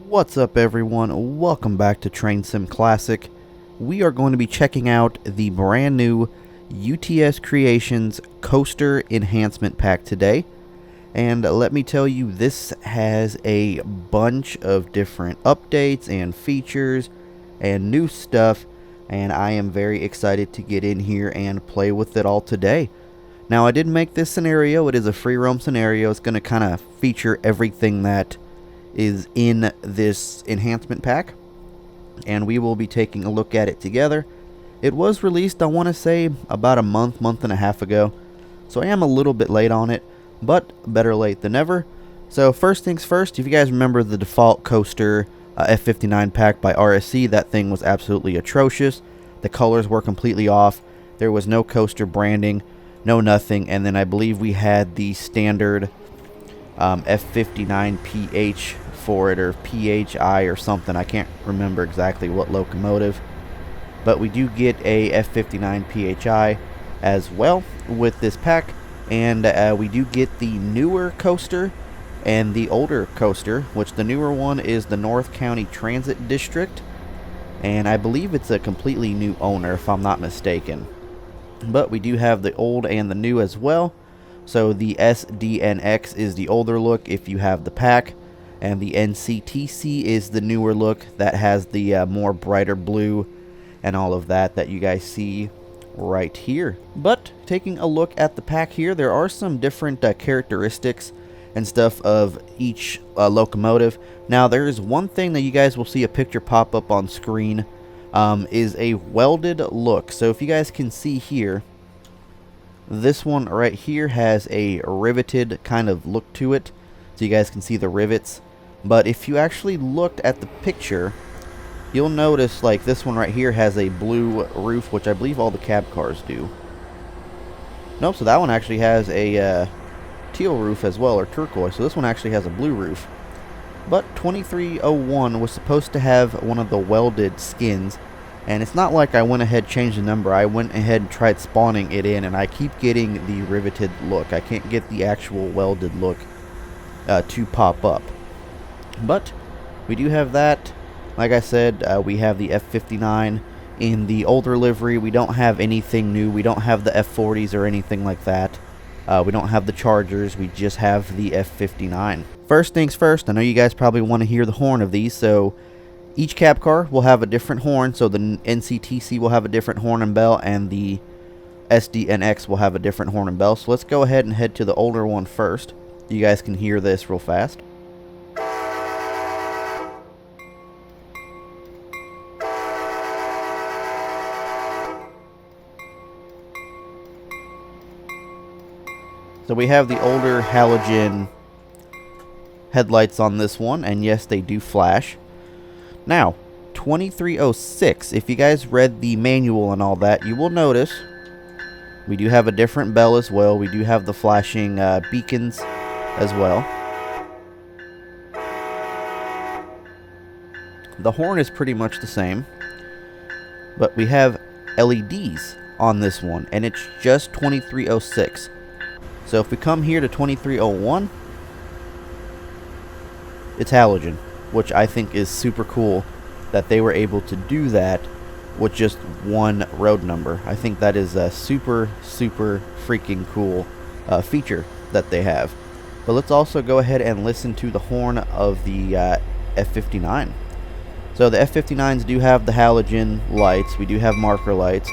What's up everyone, welcome back to Train Sim Classic. We are going to be checking out the brand new UTS Creations Coaster Enhancement Pack today. And let me tell you, this has a bunch of different updates and features and new stuff, and I am very excited to get in here and play with it all today. Now, I did make this scenario. It is a free roam scenario. It's going to kind of feature everything that is in this enhancement pack, and we will be taking a look at it together. It was released, I want to say, about a month and a half ago, so I am a little bit late on it, but better late than never. So first things first, if you guys remember the default coaster F59 pack by RSC, that thing was absolutely atrocious. The colors were completely off. There was no coaster branding, no nothing, and then I believe we had the standard F59 PH for it, or PHI or something. I can't remember exactly what locomotive, but we do get a F59 PHI as well with this pack, and we do get the newer coaster and the older coaster, which the newer one is the North County Transit District, and I believe it's a completely new owner if I'm not mistaken. But we do have the old and the new as well. So the SDNX is the older look if you have the pack, and the NCTC is the newer look that has the more brighter blue and all of that you guys see right here. But taking a look at the pack here, there are some different characteristics and stuff of each locomotive. Now, there is one thing that you guys will see a picture pop up on screen, is a welded look. So if you guys can see here, this one right here has a riveted kind of look to it, so you guys can see the rivets. But if you actually looked at the picture, you'll notice like this one right here has a blue roof, which I believe all the cab cars do. Nope, so that one actually has a teal roof as well, or turquoise, so this one actually has a blue roof. But 2301 was supposed to have one of the welded skins, and it's not like I went ahead and changed the number. I went ahead and tried spawning it in, and I keep getting the riveted look. I can't get the actual welded look to pop up. But we do have that. Like I said, we have the F59 in the older livery. We don't have anything new. We don't have the F40s or anything like that. We don't have the Chargers. We just have the F59. First things first, I know you guys probably want to hear the horn of these, so each cab car will have a different horn. So the NCTC will have a different horn and bell, and the SDNX will have a different horn and bell. So let's go ahead and head to the older one first. You guys can hear this real fast. So we have the older halogen headlights on this one, and yes, they do flash. Now, 2306, if you guys read the manual and all that, you will notice we do have a different bell as well. We do have the flashing beacons as well. The horn is pretty much the same, but we have LEDs on this one, and it's just 2306. So if we come here to 2301, it's halogen, which I think is super cool that they were able to do that with just one road number. I think that is a super freaking cool feature that they have. But let's also go ahead and listen to the horn of the F59. So the F59s do have the halogen lights. We do have marker lights.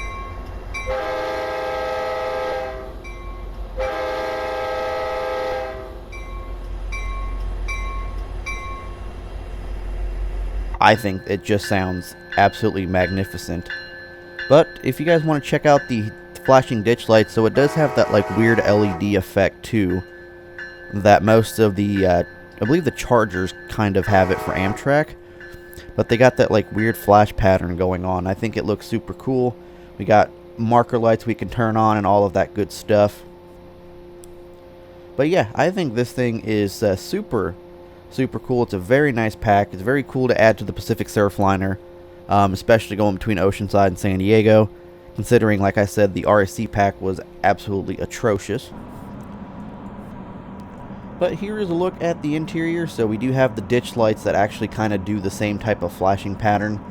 I think it just sounds absolutely magnificent. But if you guys want to check out the flashing ditch lights, so it does have that like weird LED effect too, that most of the I believe the Chargers kind of have it for Amtrak, but they got that like weird flash pattern going on. I think it looks super cool. We got marker lights we can turn on and all of that good stuff. But yeah, I think this thing is super cool. It's a very nice pack. It's very cool to add to the Pacific Surfliner, especially going between Oceanside and San Diego, considering, like I said, the RSC pack was absolutely atrocious. But here is a look at the interior. So we do have the ditch lights that actually kind of do the same type of flashing pattern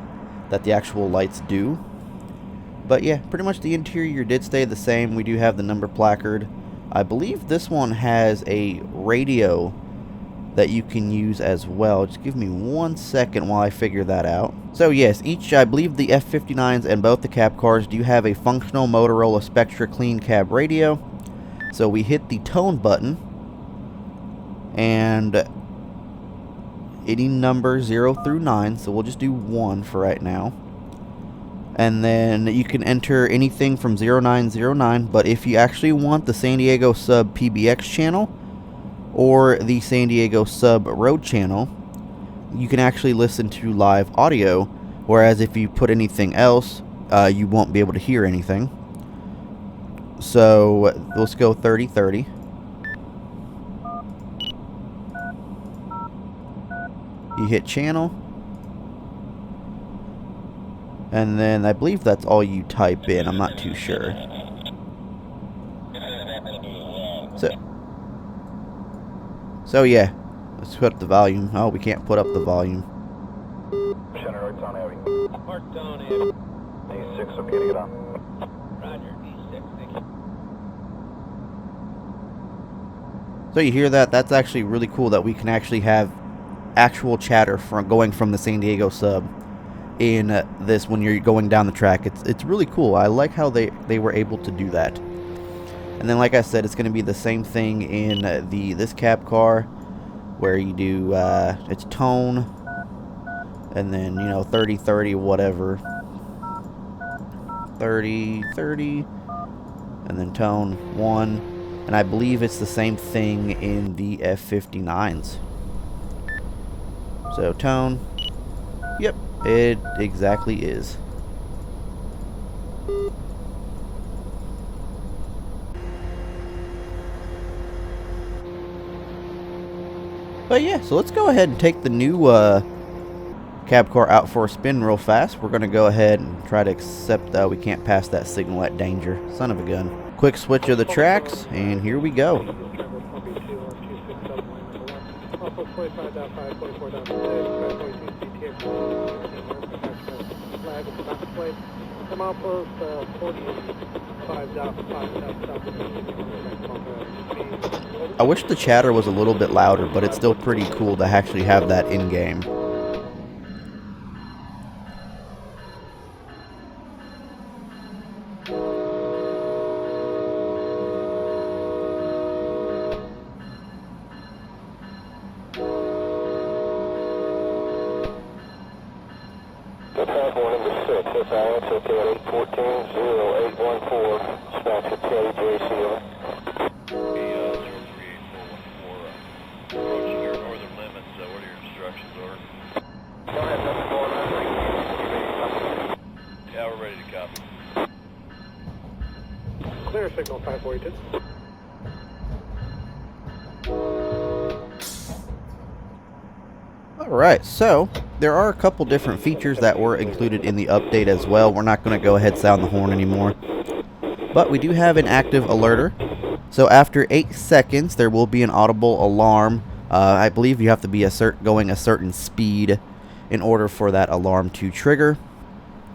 that the actual lights do. But yeah, pretty much the interior did stay the same. We do have the number placard. I believe this one has a radio that you can use as well. Just give me 1 second while I figure that out. So yes, I believe the F59s and both the cab cars do have a functional Motorola Spectra Clean Cab radio. So we hit the tone button, and any number 0 through 9, so we'll just do 1 for right now. And then you can enter anything from 0909, but if you actually want the San Diego Sub PBX channel or the San Diego Sub Road channel, you can actually listen to live audio, whereas if you put anything else, you won't be able to hear anything. So let's go 3030. You hit channel, and then I believe that's all you type in. I'm not too sure. So yeah, let's put up the volume. Oh, we can't put up the volume. Parked on heavy. D6, I'm beginning it on. Roger, D6, thank you. So you hear that? That's actually really cool that we can actually have actual chatter from going from the San Diego Sub in this when you're going down the track. It's really cool. I like how they were able to do that. And then, like I said, it's going to be the same thing in this cab car, where you do it's tone, and then 30-30 whatever, 30-30, and then tone 1, and I believe it's the same thing in the F59s. So tone, yep, it exactly is. But yeah, so let's go ahead and take the new cab car out for a spin real fast. We're going to go ahead and try to accept we can't pass that signal at danger. Son of a gun. Quick switch of the tracks, and here we go. I wish the chatter was a little bit louder, but it's still pretty cool to actually have that in-game. Clear signal 542. Alright, so there are a couple different features that were included in the update as well. We're not going to go ahead and sound the horn anymore. But we do have an active alerter. So after 8 seconds, there will be an audible alarm. I believe you have to be going a certain speed in order for that alarm to trigger.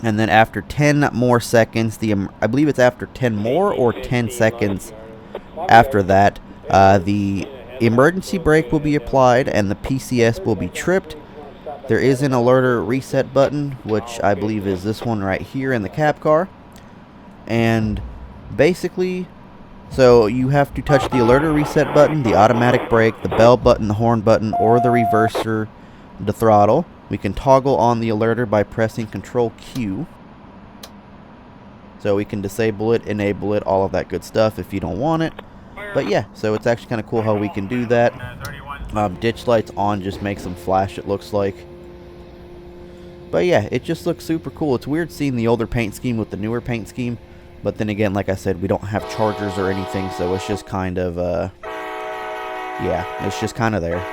And then after 10 more seconds, I believe it's after 10 more or 10 seconds after that, the emergency brake will be applied and the PCS will be tripped. There is an alerter reset button, which I believe is this one right here in the cab car. And basically, so you have to touch the alerter reset button, the automatic brake, the bell button, the horn button, or the reverser, the throttle. We can toggle on the alerter by pressing Control Q. So we can disable it, enable it, all of that good stuff if you don't want it. But yeah, so it's actually kind of cool how we can do that. Ditch lights on just makes them flash, it looks like. But yeah, it just looks super cool. It's weird seeing the older paint scheme with the newer paint scheme. But then again, like I said, we don't have chargers or anything, so it's just kind of, yeah, it's just kind of there.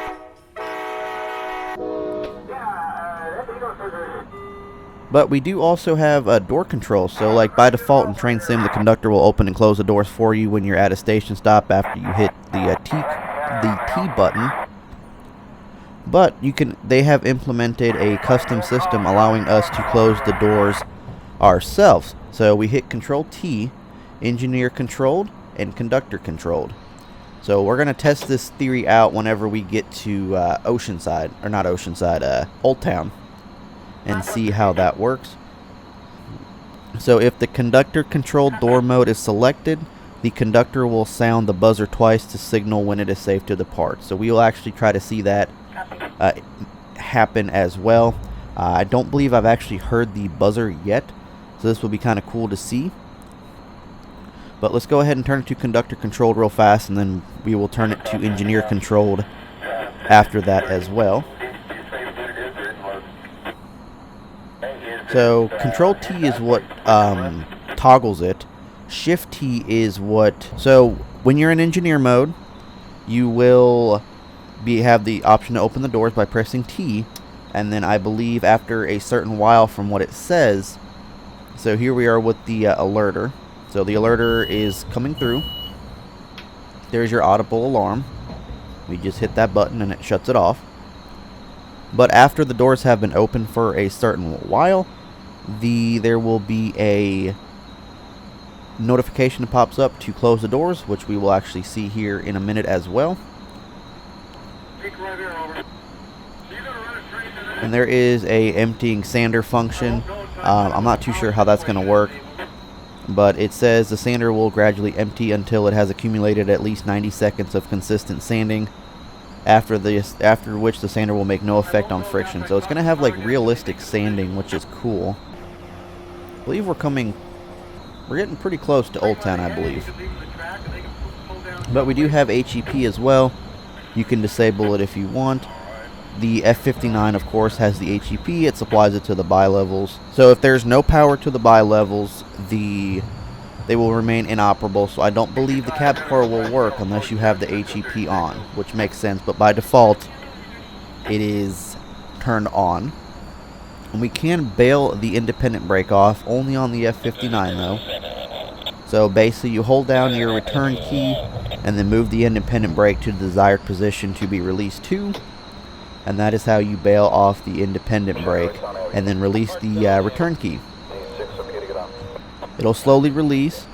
But we do also have door controls, so like by default in Train Sim, the conductor will open and close the doors for you when you're at a station stop after you hit the teak. the T button, but they have implemented a custom system allowing us to close the doors ourselves. So we hit Control T, engineer controlled and conductor controlled. So we're going to test this theory out whenever we get to Oceanside, or not Oceanside, Old Town, and see how that works. So if the conductor controlled door mode is selected, the conductor will sound the buzzer twice to signal when it is safe to depart. So we will actually try to see that happen as well. I don't believe I've actually heard the buzzer yet, so this will be kind of cool to see. But let's go ahead and turn it to conductor controlled real fast, and then we will turn it to engineer controlled after that as well. So Control T is what toggles it. Shift T is what... So when you're in engineer mode, you will have the option to open the doors by pressing T, and then I believe after a certain while from what it says... So here we are with the alerter. So the alerter is coming through. There's your audible alarm. We just hit that button and it shuts it off. But after the doors have been open for a certain while, there will be a notification that pops up to close the doors, which we will actually see here in a minute as well. And there is a emptying sander function. I'm not too sure how that's going to work, but it says the sander will gradually empty until it has accumulated at least 90 seconds of consistent sanding, after which the sander will make no effect on friction. So it's going to have like realistic sanding, which is cool. I believe we're getting pretty close to Old Town, I believe. But we do have HEP as well. You can disable it if you want. The F59, of course, has the HEP. It supplies it to the bi-levels. So if there's no power to the bi-levels, they will remain inoperable. So I don't believe the cab car will work unless you have the HEP on, which makes sense. But by default, it is turned on. And we can bail the independent brake off, only on the F59 though. So basically you hold down your return key and then move the independent brake to the desired position to be released to. And that is how you bail off the independent brake and then release the return key. It'll slowly release,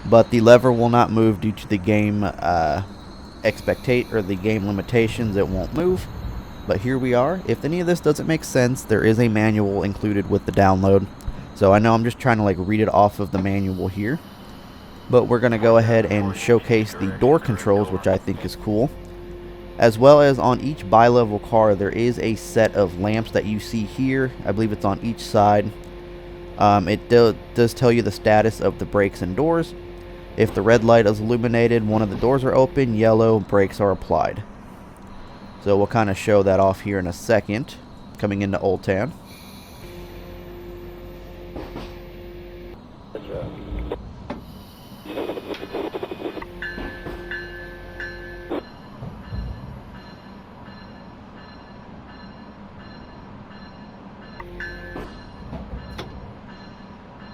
but the lever will not move due to the game the game limitations. It won't move. But here we are. If any of this doesn't make sense, there is a manual included with the download. So I know I'm just trying to like read it off of the manual here. But we're going to go ahead and showcase the door controls, which I think is cool. As well as on each bi-level car, there is a set of lamps that you see here. I believe it's on each side. It does tell you the status of the brakes and doors. If the red light is illuminated, one of the doors are open, yellow, brakes are applied. So we'll kind of show that off here in a second, coming into Old Town.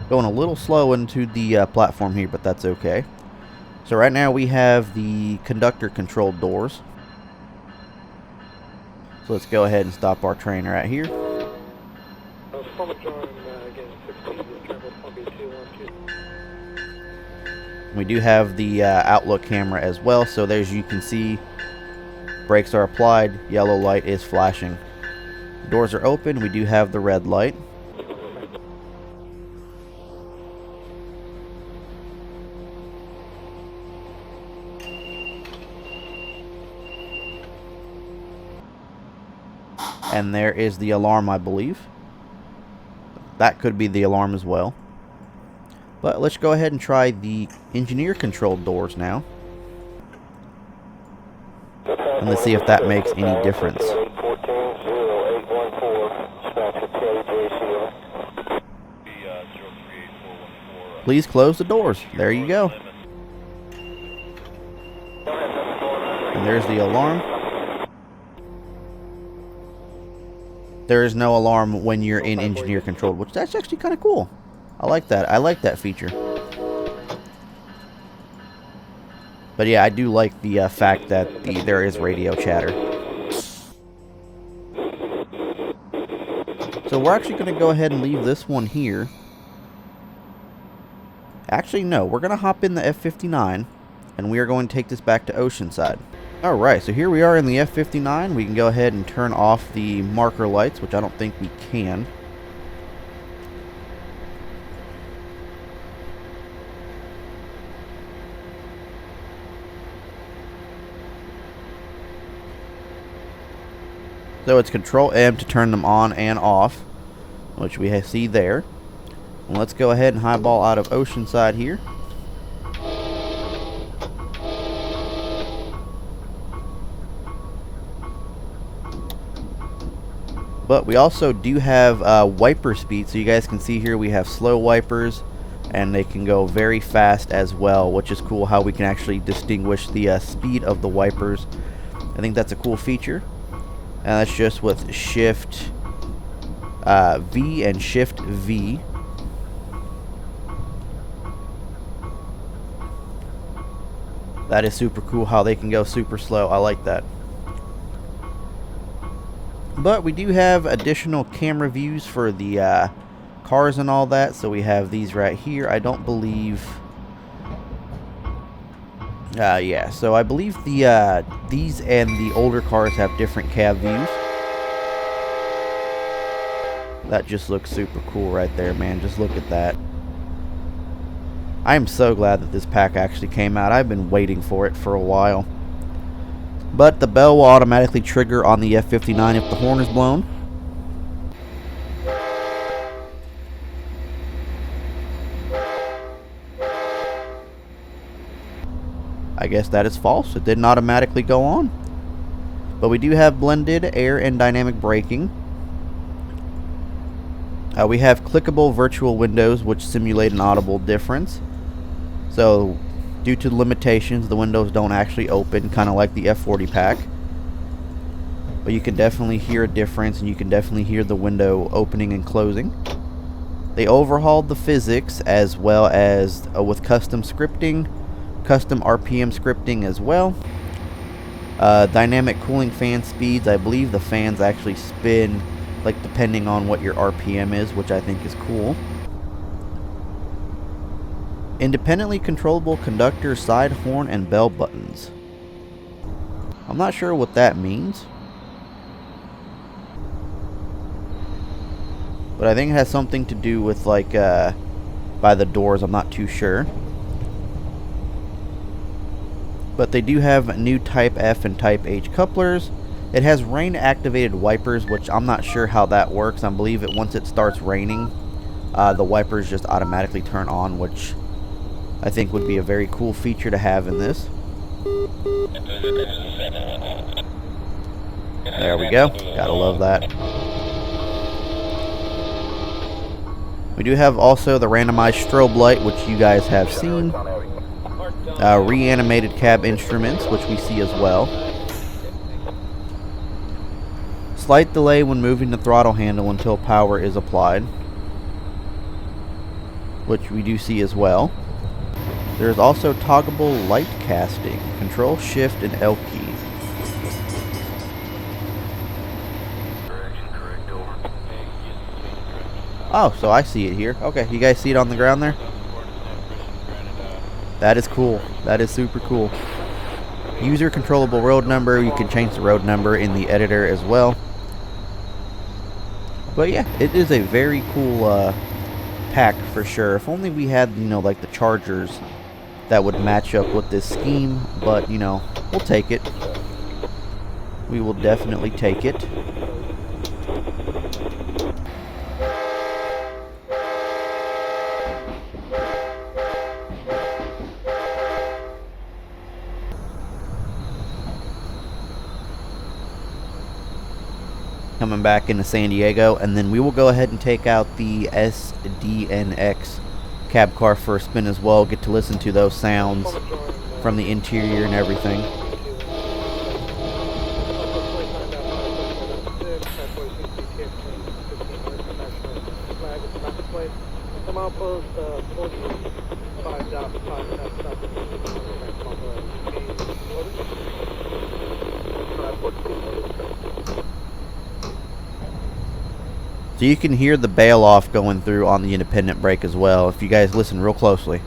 Going a little slow into the platform here, but that's okay. So right now we have the conductor controlled doors. So let's go ahead and stop our train right here. We do have the outlook camera as well, so there's, you can see, brakes are applied, yellow light is flashing. Doors are open, we do have the red light. And there is the alarm, I believe. That could be the alarm as well. But let's go ahead and try the engineer controlled doors now. And let's see if that makes any difference. Please close the doors. There you go. And there's the alarm. There is no alarm when you're in engineer controlled, which that's actually kind of cool. I like that. I like that feature. But yeah, I do like the fact that there is radio chatter. So we're actually going to go ahead and leave this one here. Actually, no, we're going to hop in the F-59, and we are going to take this back to Oceanside. Alright, so here we are in the F-59. We can go ahead and turn off the marker lights, which I don't think we can. So it's Control M to turn them on and off, which we see there. And let's go ahead and highball out of Oceanside here. But we also do have wiper speed, so you guys can see here we have slow wipers, and they can go very fast as well, which is cool how we can actually distinguish the speed of the wipers. I think that's a cool feature. And that's just with Shift V and Shift V. That is super cool how they can go super slow. I like that. But we do have additional camera views for the cars and all that. So we have these right here. I don't believe... yeah, so I believe these and the older cars have different cab views. That just looks super cool right there, man. Just look at that. I am so glad that this pack actually came out. I've been waiting for it for a while. But the bell will automatically trigger on the F-59 if the horn is blown. I guess that is false. It didn't automatically go on. But we do have blended air and dynamic braking. We have clickable virtual windows which simulate an audible difference. So due to limitations, the windows don't actually open, kind of like the F40 pack. But you can definitely hear a difference, and you can definitely hear the window opening and closing. They overhauled the physics as well as with custom scripting, custom RPM scripting as well. Dynamic cooling fan speeds. I believe the fans actually spin like depending on what your RPM is, which I think is cool. Independently controllable conductor, side horn, and bell buttons. I'm not sure what that means, but I think it has something to do with like by the doors. I'm not too sure. But they do have new Type F and Type H couplers. It has rain activated wipers, which I'm not sure how that works. I believe it once it starts raining, the wipers just automatically turn on, which I think would be a very cool feature to have in this. There we go. Gotta love that. We do have also the randomized strobe light, which you guys have seen. Reanimated cab instruments, which we see as well. Slight delay when moving the throttle handle until power is applied, which we do see as well. There is also toggleable light casting, Control, Shift, and L key. Oh, so I see it here. Okay, you guys see it on the ground there? That is cool. That is super cool. User controllable road number. You can change the road number in the editor as well. But yeah, it is a very cool pack for sure. If only we had, you know, like the Chargers that would match up with this scheme. But, you know, we'll take it. We will definitely take it. Coming back into San Diego, and then we will go ahead and take out the SDNX cab car for a spin as well. Get to listen to those sounds from the interior and everything. Come out post 45.5. So you can hear the bail off going through on the independent brake as well, if you guys listen real closely.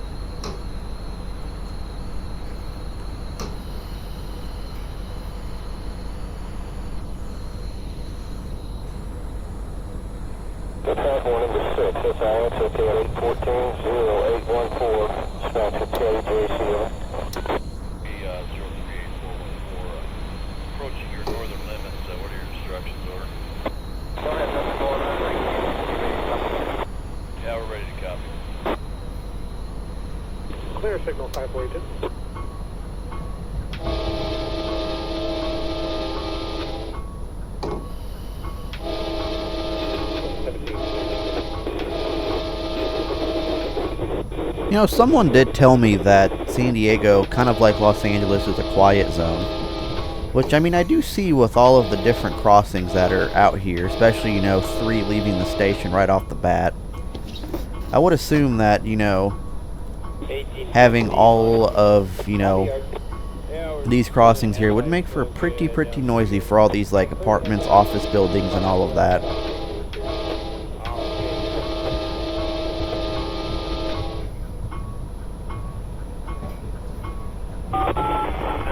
Number 6, SIS, hotel 814-0814, dispatch hotel JCL. Approaching your northern limits, what are your instructions, order? Go ahead, nothing going on. Yeah, we're ready to copy. Clear signal 542. You know, someone did tell me that San Diego, kind of like Los Angeles, is a quiet zone. Which, I mean, I do see with all of the different crossings that are out here, especially, you know, 3 leaving the station right off the bat. I would assume that, you know, having all of, you know, these crossings here would make for pretty noisy for all these, like, apartments, office buildings, and all of that.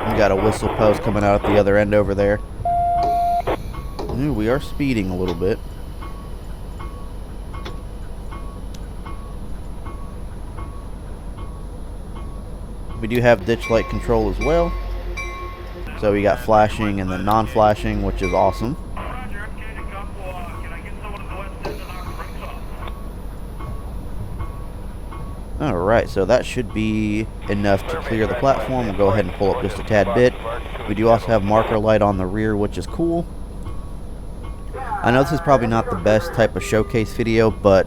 We got a whistle post coming out at the other end over there. Ooh, we are speeding a little bit. We do have ditch light control as well. So we got flashing and then non-flashing, which is awesome. Alright, so that should be enough to clear the platform. We'll go ahead and pull up just a tad bit. We do also have marker light on the rear, which is cool. I know this is probably not the best type of showcase video, but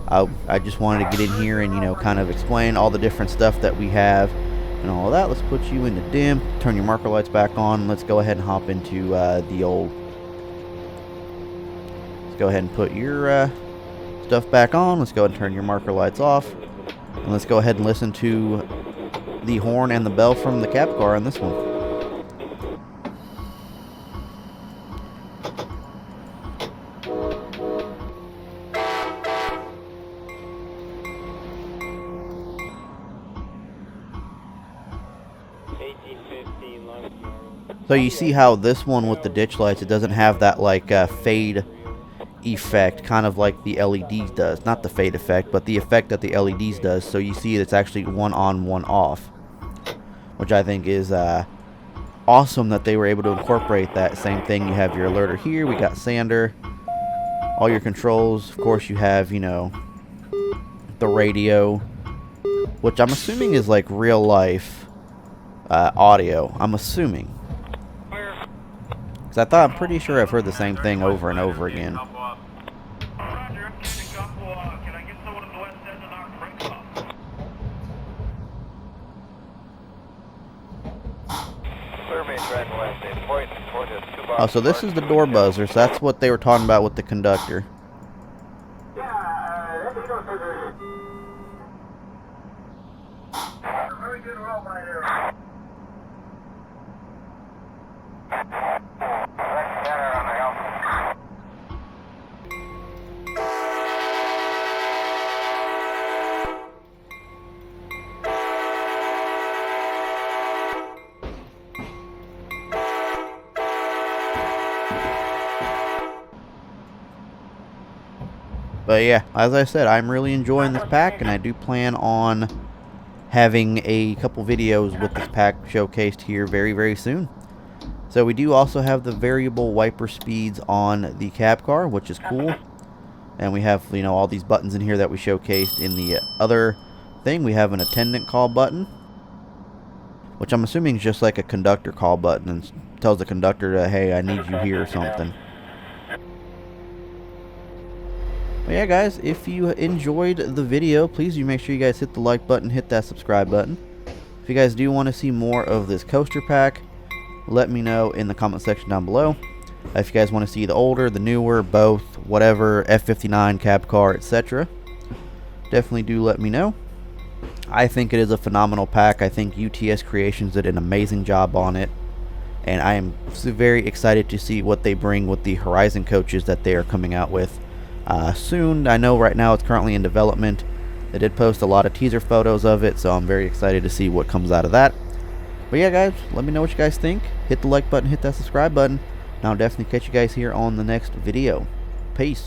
I just wanted to get in here and, you know, kind of explain all the different stuff that we have and all of that. Let's put you into dim, turn your marker lights back on. Let's go ahead and hop into the old. Let's go ahead and put your stuff back on. Let's go ahead and turn your marker lights off. And let's go ahead and listen to the horn and the bell from the cab car on this one. So you see how this one with the ditch lights, it doesn't have that like fade effect, kind of like the LEDs does. Not the fade effect, but the effect that the LEDs does. So you see it's actually one on, one off, which I think is awesome that they were able to incorporate that same thing. You have your alerter here, we got sander, all your controls. Of course you have, you know, the radio, which I'm assuming is like real life audio, I'm assuming, because I'm pretty sure I've heard the same thing over and over again. Oh, so this is the door buzzer, so that's what they were talking about with the conductor. Very good roll by there. But yeah, as I said, I'm really enjoying this pack, and I do plan on having a couple videos with this pack showcased here very soon. So we do also have the variable wiper speeds on the cab car, which is cool. And we have, you know, all these buttons in here that we showcased in the other thing. We have an attendant call button, which I'm assuming is just like a conductor call button, and tells the conductor to, hey, I need you here or something. But yeah, guys, if you enjoyed the video, please do make sure you guys hit the like button, hit that subscribe button. If you guys do want to see more of this coaster pack, let me know in the comment section down below. If you guys want to see the older, the newer, both, whatever, F-59, cab car, etc. definitely do let me know. I think it is a phenomenal pack. I think UTS Creations did an amazing job on it, and I am very excited to see what they bring with the Horizon coaches that they are coming out with soon. I know right now it's currently in development. They did post a lot of teaser photos of it, so I'm very excited to see what comes out of that. But yeah, guys, let me know what you guys think. Hit the like button, hit that subscribe button, and I'll definitely catch you guys here on the next video. Peace.